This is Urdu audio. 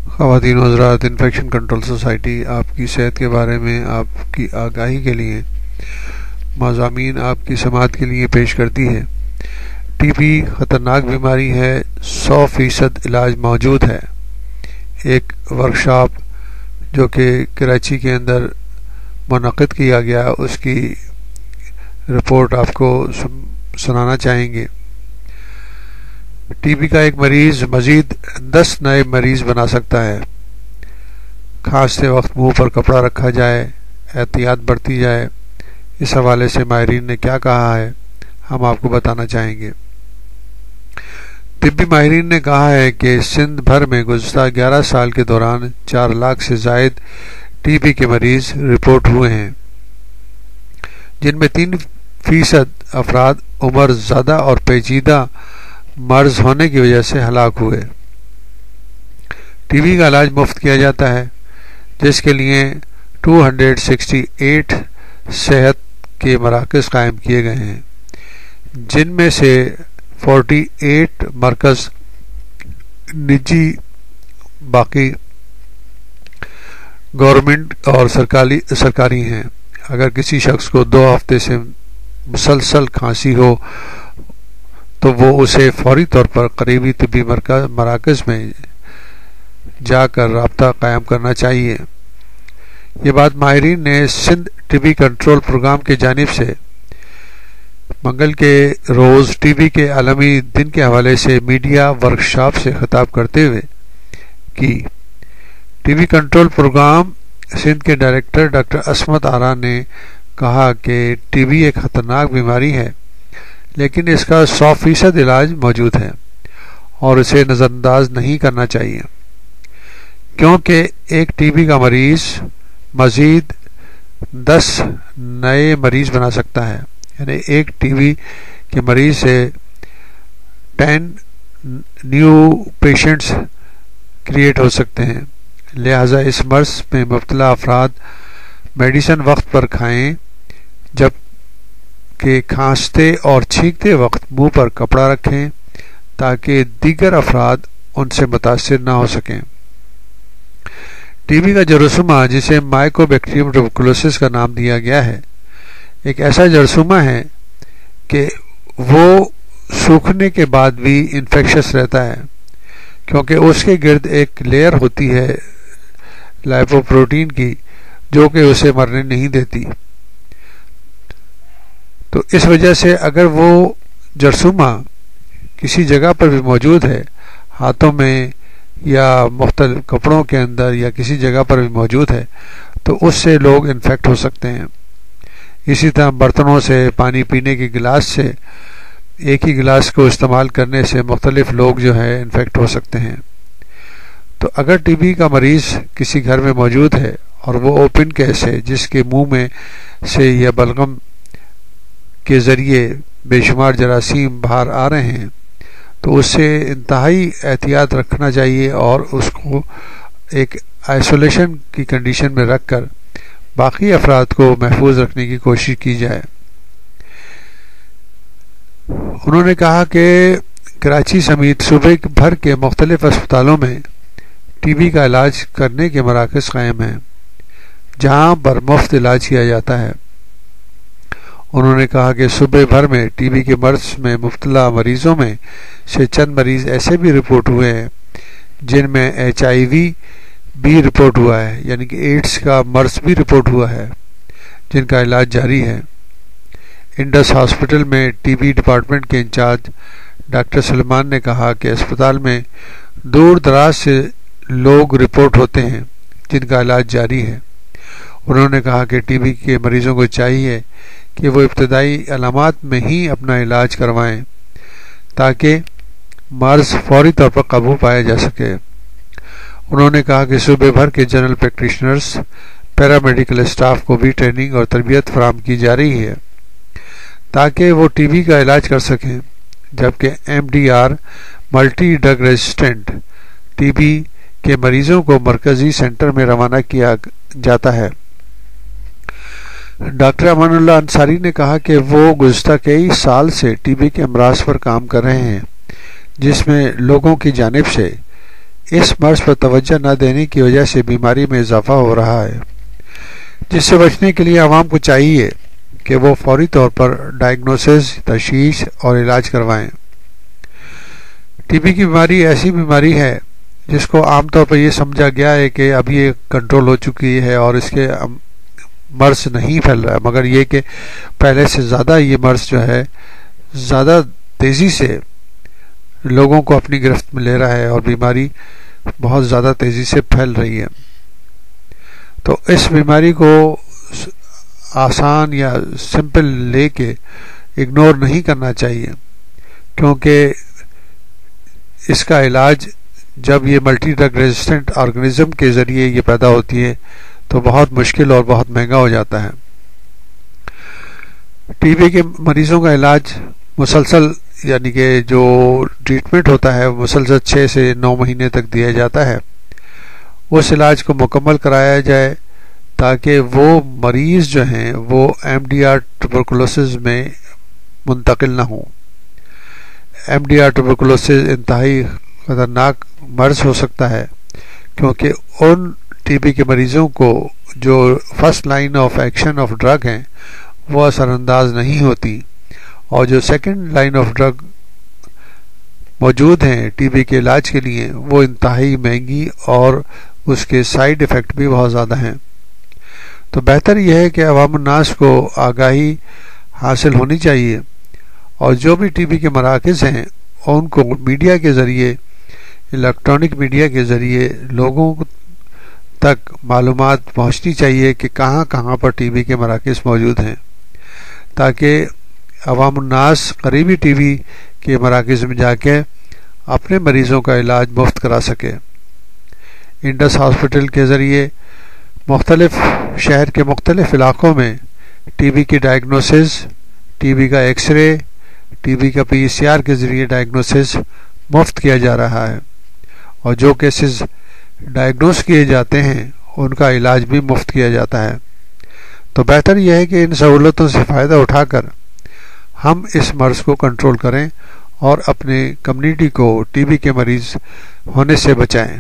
خواتین و حضرات، انفیکشن کنٹرول سوسائٹی آپ کی صحت کے بارے میں آپ کی آگاہی کے لیے مضامین آپ کی سماعت کے لیے پیش کرتی ہے۔ ٹی بی خطرناک بیماری ہے، 100% علاج موجود ہے۔ ایک ورکشاپ جو کہ کراچی کے اندر منعقد کیا گیا، اس کی رپورٹ آپ کو سنانا چاہیں گے۔ ٹی بی کا ایک مریض مزید 10 نئے مریض بنا سکتا ہے۔ کھانستے وقت منہ پر کپڑا رکھا جائے، احتیاط برتی جائے۔ اس حوالے سے ماہرین نے کیا کہا ہے، ہم آپ کو بتانا چاہیں گے۔ طبی ماہرین نے کہا ہے کہ سندھ بھر میں گزشتہ 11 سال کے دوران 4 لاکھ سے زائد ٹی بی کے مریض رپورٹ ہوئے ہیں، جن میں 3% افراد عمر زیادہ اور پیچیدہ مرض ہونے کی وجہ سے ہلاک ہوئے۔ ٹی بی کا علاج مفت کیا جاتا ہے، جس کے لیے 268 صحت کے مراکز قائم کیے گئے ہیں، جن میں سے 48 مرکز نجی، باقی گورنمنٹ اور سرکاری ہیں۔ اگر کسی شخص کو 2 ہفتے سے مسلسل کھانسی ہو تو وہ اسے فوری طور پر قریبی طبی مراکز میں جا کر رابطہ قائم کرنا چاہیے۔ یہ بات ماہرین نے Sindh T B control program کی جانب سے منگل کے روز ٹی بی کے عالمی دن کے حوالے سے میڈیا ورکشاپ سے خطاب کرتے ہوئے کی۔ T B control program Sindh کے ڈائریکٹر ڈاکٹر عصمت آرا نے کہا کہ ٹی بی ایک خطرناک بیماری ہے، لیکن اس کا 100% علاج موجود ہے اور اسے نظر انداز نہیں کرنا چاہیے، کیونکہ ایک ٹی بی کا مریض مزید 10 نئے مریض بنا سکتا ہے۔ یعنی ایک ٹی بی کے مریض سے 10 نیو پیشنٹس کریٹ ہو سکتے ہیں۔ لہذا اس مرض میں مبتلا افراد میڈیسن وقت پر کھائیں، جب کہ کھانستے اور چھینکتے وقت منہ پر کپڑا رکھیں تاکہ دیگر افراد ان سے متاثر نہ ہو سکیں۔ ٹی بی کا جراثیمہ، جسے مائکو بیکٹیریم ٹیوبرکلوسس کا نام دیا گیا ہے، ایک ایسا جراثیمہ ہے کہ وہ سوکھنے کے بعد بھی انفیکشس رہتا ہے، کیونکہ اس کے گرد ایک لیئر ہوتی ہے لائپوپروٹین کی، جو کہ اسے مرنے نہیں دیتی۔ تو اس وجہ سے اگر وہ جراثیمہ کسی جگہ پر بھی موجود ہے، ہاتھوں میں یا مختلف کپڑوں کے اندر یا کسی جگہ پر بھی موجود ہے، تو اس سے لوگ انفیکٹ ہو سکتے ہیں۔ اسی طرح برتنوں سے، پانی پینے کے گلاس سے، ایک ہی گلاس کو استعمال کرنے سے مختلف لوگ جو ہے انفیکٹ ہو سکتے ہیں۔ تو اگر ٹی بی کا مریض کسی گھر میں موجود ہے اور وہ اوپن کیس ہے، جس کے منہ میں سے یا بلغم کے ذریعے بے شمار جراثیم باہر آ رہے ہیں، تو اس سے انتہائی احتیاط رکھنا چاہیے اور اس کو ایک آئسولیشن کی کنڈیشن میں رکھ کر باقی افراد کو محفوظ رکھنے کی کوشش کی جائے۔ انہوں نے کہا کہ کراچی سمیت صوبے بھر کے مختلف اسپتالوں میں ٹی بی کا علاج کرنے کے مراکز قائم ہیں، جہاں پر مفت علاج کیا جاتا ہے۔ انہوں نے کہا کہ صوبے بھر میں ٹی بی کے مرض میں مبتلا مریضوں میں سے چند مریض ایسے بھی رپورٹ ہوئے ہیں جن میں HIV بھی رپورٹ ہوا ہے، یعنی کہ ایڈز کا مرض بھی رپورٹ ہوا ہے، جن کا علاج جاری ہے۔ انڈس ہاسپٹل میں ٹی بی ڈپارٹمنٹ کے انچارج ڈاکٹر سلمان نے کہا کہ اسپتال میں دور دراز سے لوگ رپورٹ ہوتے ہیں جن کا علاج جاری ہے۔ انہوں نے کہا کہ ٹی بی کے مریضوں کو چاہیے کہ وہ ابتدائی علامات میں ہی اپنا علاج کروائیں تاکہ مرض فوری طور پر قابو پایا جا سکے۔ انہوں نے کہا کہ صوبے بھر کے جنرل پریکٹیشنرز، پیرامیڈیکل اسٹاف کو بھی ٹریننگ اور تربیت فراہم کی جا رہی ہے تاکہ وہ ٹی بی کا علاج کر سکیں، جبکہ MDR multi drug resistant T B کے مریضوں کو مرکزی سینٹر میں روانہ کیا جاتا ہے۔ ڈاکٹر امان اللہ انصاری نے کہا کہ وہ گزشتہ کئی سال سے ٹی بی کے امراض پر کام کر رہے ہیں، جس میں لوگوں کی جانب سے اس مرض پر توجہ نہ دینے کی وجہ سے بیماری میں اضافہ ہو رہا ہے، جس سے بچنے کے لیے عوام کو چاہیے کہ وہ فوری طور پر ڈائگنوسس، تشخیص اور علاج کروائیں۔ ٹی بی کی بیماری ایسی بیماری ہے جس کو عام طور پر یہ سمجھا گیا ہے کہ اب یہ کنٹرول ہو چکی ہے اور اس کے مرض نہیں پھیل رہا ہے، مگر یہ کہ پہلے سے زیادہ یہ مرض جو ہے زیادہ تیزی سے لوگوں کو اپنی گرفت میں لے رہا ہے اور بیماری بہت زیادہ تیزی سے پھیل رہی ہے۔ تو اس بیماری کو آسان یا سمپل لے کے اگنور نہیں کرنا چاہیے، کیونکہ اس کا علاج جب یہ ملٹی ڈرگ ریزسٹنٹ آرگنزم کے ذریعے یہ پیدا ہوتی ہے تو بہت مشکل اور بہت مہنگا ہو جاتا ہے۔ ٹی بی کے مریضوں کا علاج مسلسل، یعنی کہ جو ٹریٹمنٹ ہوتا ہے مسلسل 6 سے 9 مہینے تک دیا جاتا ہے، اس علاج کو مکمل کرایا جائے تاکہ وہ مریض جو ہیں وہ ایم ڈی آر ٹوبرکلوسس میں منتقل نہ ہوں۔ ایم ڈی آر ٹوبرکلوسس انتہائی خطرناک مرض ہو سکتا ہے، کیونکہ ان ٹی بی کے مریضوں کو جو first line of action of drug ہیں وہ اثر انداز نہیں ہوتی، اور جو سیکنڈ لائن آف ڈرگ موجود ہیں ٹی بی کے علاج کے لیے وہ انتہائی مہنگی اور اس کے سائیڈ ایفیکٹ بھی بہت زیادہ ہیں۔ تو بہتر یہ ہے کہ عوام الناس کو آگاہی حاصل ہونی چاہیے، اور جو بھی ٹی بی کے مراکز ہیں ان کو میڈیا کے ذریعے، الیکٹرانک میڈیا کے ذریعے لوگوں تک معلومات پہنچنی چاہیے کہ کہاں کہاں پر ٹی بی کے مراکز موجود ہیں، تاکہ عوام الناس قریبی ٹی بی کے مراکز میں جا کے اپنے مریضوں کا علاج مفت کرا سکے۔ انڈس ہاسپٹل کے ذریعے مختلف شہر کے مختلف علاقوں میں ٹی بی کی ڈائگنوسس، ٹی بی کا ایکس رے، ٹی بی کا پی سی آر کے ذریعے ڈائگنوسس مفت کیا جا رہا ہے، اور جو کیسز ڈائگنوس کیے جاتے ہیں ان کا علاج بھی مفت کیا جاتا ہے۔ تو بہتر یہ ہے کہ ان سہولتوں سے فائدہ اٹھا کر ہم اس مرض کو کنٹرول کریں اور اپنے کمیونٹی کو ٹی بی کے مریض ہونے سے بچائیں۔